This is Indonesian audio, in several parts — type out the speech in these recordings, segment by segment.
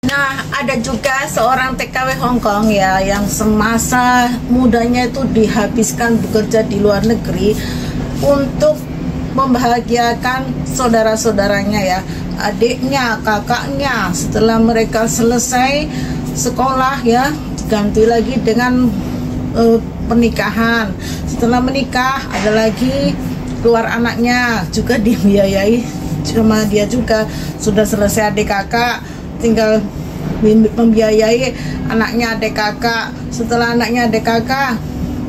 Nah, ada juga seorang TKW Hong Kong ya, yang semasa mudanya itu dihabiskan bekerja di luar negeri untuk membahagiakan saudara-saudaranya ya, adiknya, kakaknya. Setelah mereka selesai sekolah ya, diganti lagi dengan pernikahan. Setelah menikah ada lagi keluar anaknya, juga dibiayai sama dia juga. Sudah selesai adik kakak, tinggal membiayai anaknya adik kakak. Setelah anaknya adik kakak,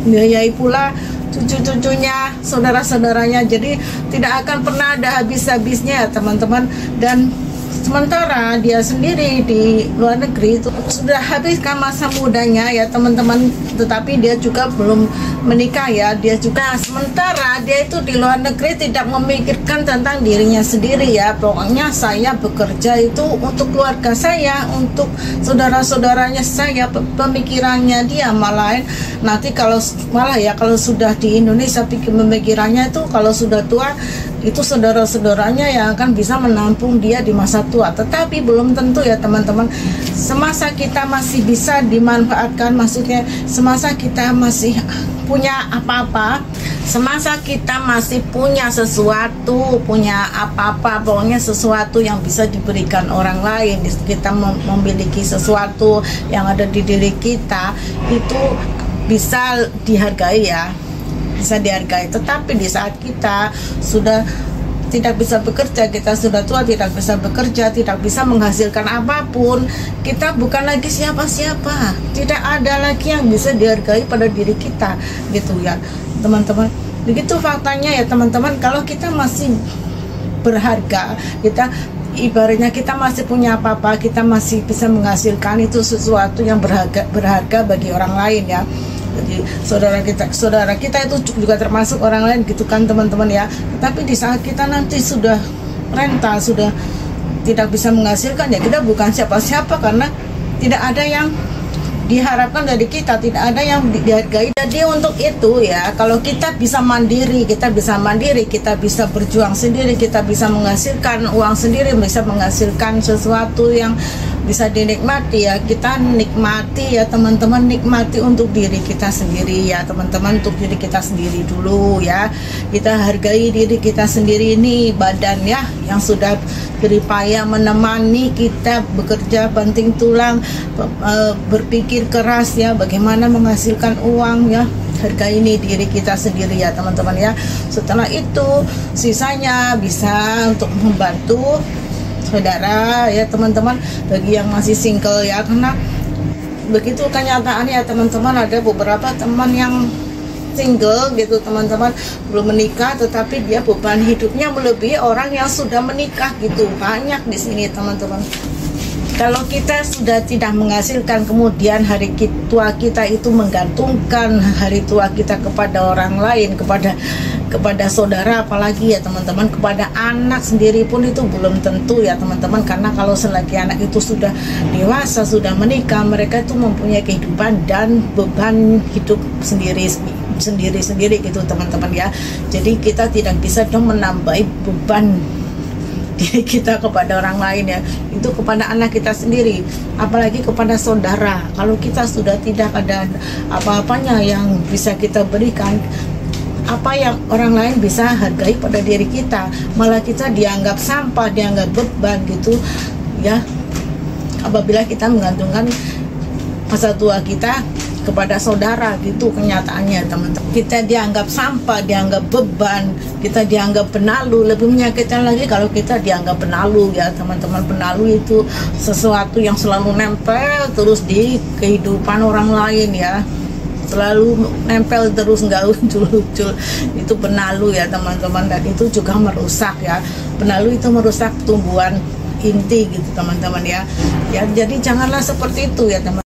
membiayai pula cucu-cucunya, saudara-saudaranya. Jadi tidak akan pernah ada habis-habisnya ya teman-teman. Dan sementara dia sendiri di luar negeri itu sudah habiskan masa mudanya ya teman-teman, tetapi dia juga belum menikah ya. Dia juga sementara dia itu di luar negeri tidak memikirkan tentang dirinya sendiri ya. Pokoknya saya bekerja itu untuk keluarga saya, untuk saudara-saudaranya saya. Pemikirannya dia malah nanti kalau sudah di Indonesia, pikir pemikirannya itu kalau sudah tua itu saudara-saudaranya yang akan bisa menampung dia di masa tua. Tetapi belum tentu ya teman-teman. Semasa kita masih bisa dimanfaatkan, maksudnya semasa kita masih punya apa-apa, semasa kita masih punya sesuatu, punya apa-apa, pokoknya sesuatu yang bisa diberikan orang lain, kita memiliki sesuatu yang ada di diri kita, itu bisa dihargai ya, bisa dihargai. Tetapi di saat kita sudah tidak bisa bekerja, kita sudah tua, tidak bisa bekerja, tidak bisa menghasilkan apapun, kita bukan lagi siapa-siapa, tidak ada lagi yang bisa dihargai pada diri kita gitu ya teman-teman. Begitu faktanya ya teman-teman. Kalau kita masih berharga, kita ibaratnya kita masih punya apa-apa, kita masih bisa menghasilkan, itu sesuatu yang berharga bagi orang lain ya. Jadi saudara kita itu juga termasuk orang lain gitu kan teman-teman ya. Tapi di saat kita nanti sudah renta, sudah tidak bisa menghasilkan ya, kita bukan siapa-siapa, karena tidak ada yang diharapkan dari kita, tidak ada yang dihargai. Jadi untuk itu ya, kalau kita bisa mandiri, kita bisa berjuang sendiri, kita bisa menghasilkan uang sendiri, bisa menghasilkan sesuatu yang bisa dinikmati ya, kita nikmati ya teman-teman, nikmati untuk diri kita sendiri ya teman-teman, untuk diri kita sendiri dulu ya. Kita hargai diri kita sendiri ini, badan ya, yang sudah berupaya menemani kita bekerja banting tulang, berpikir keras ya, bagaimana menghasilkan uang ya. Hargai ini diri kita sendiri ya teman-teman ya. Setelah itu sisanya bisa untuk membantu saudara ya teman-teman, bagi yang masih single ya, karena begitu kenyataannya ya teman-teman. Ada beberapa teman yang single gitu teman-teman, belum menikah, tetapi dia beban hidupnya melebihi orang yang sudah menikah gitu, banyak di sini teman-teman. Kalau kita sudah tidak menghasilkan, kemudian hari tua kita itu menggantungkan hari tua kita kepada orang lain, kepada saudara, apalagi ya teman-teman, kepada anak sendiri pun itu belum tentu ya teman-teman. Karena kalau selagi anak itu sudah dewasa, sudah menikah, mereka itu mempunyai kehidupan dan beban hidup sendiri gitu teman-teman ya. Jadi kita tidak bisa dong menambahi beban diri kita kepada orang lain ya, itu kepada anak kita sendiri, apalagi kepada saudara. Kalau kita sudah tidak ada apa-apanya yang bisa kita berikan, apa yang orang lain bisa hargai pada diri kita, malah kita dianggap sampah, dianggap beban gitu ya, apabila kita menggantungkan masa tua kita kepada saudara gitu. Kenyataannya teman-teman, kita dianggap sampah, dianggap beban, kita dianggap penalu. Lebih menyakitkan lagi kalau kita dianggap penalu ya teman-teman. Penalu itu sesuatu yang selalu nempel terus di kehidupan orang lain ya, selalu nempel terus, nggak muncul-muncul. Itu penalu ya teman-teman, dan itu juga merusak ya. Penalu itu merusak tumbuhan inti gitu teman-teman ya. Ya, jadi janganlah seperti itu ya teman.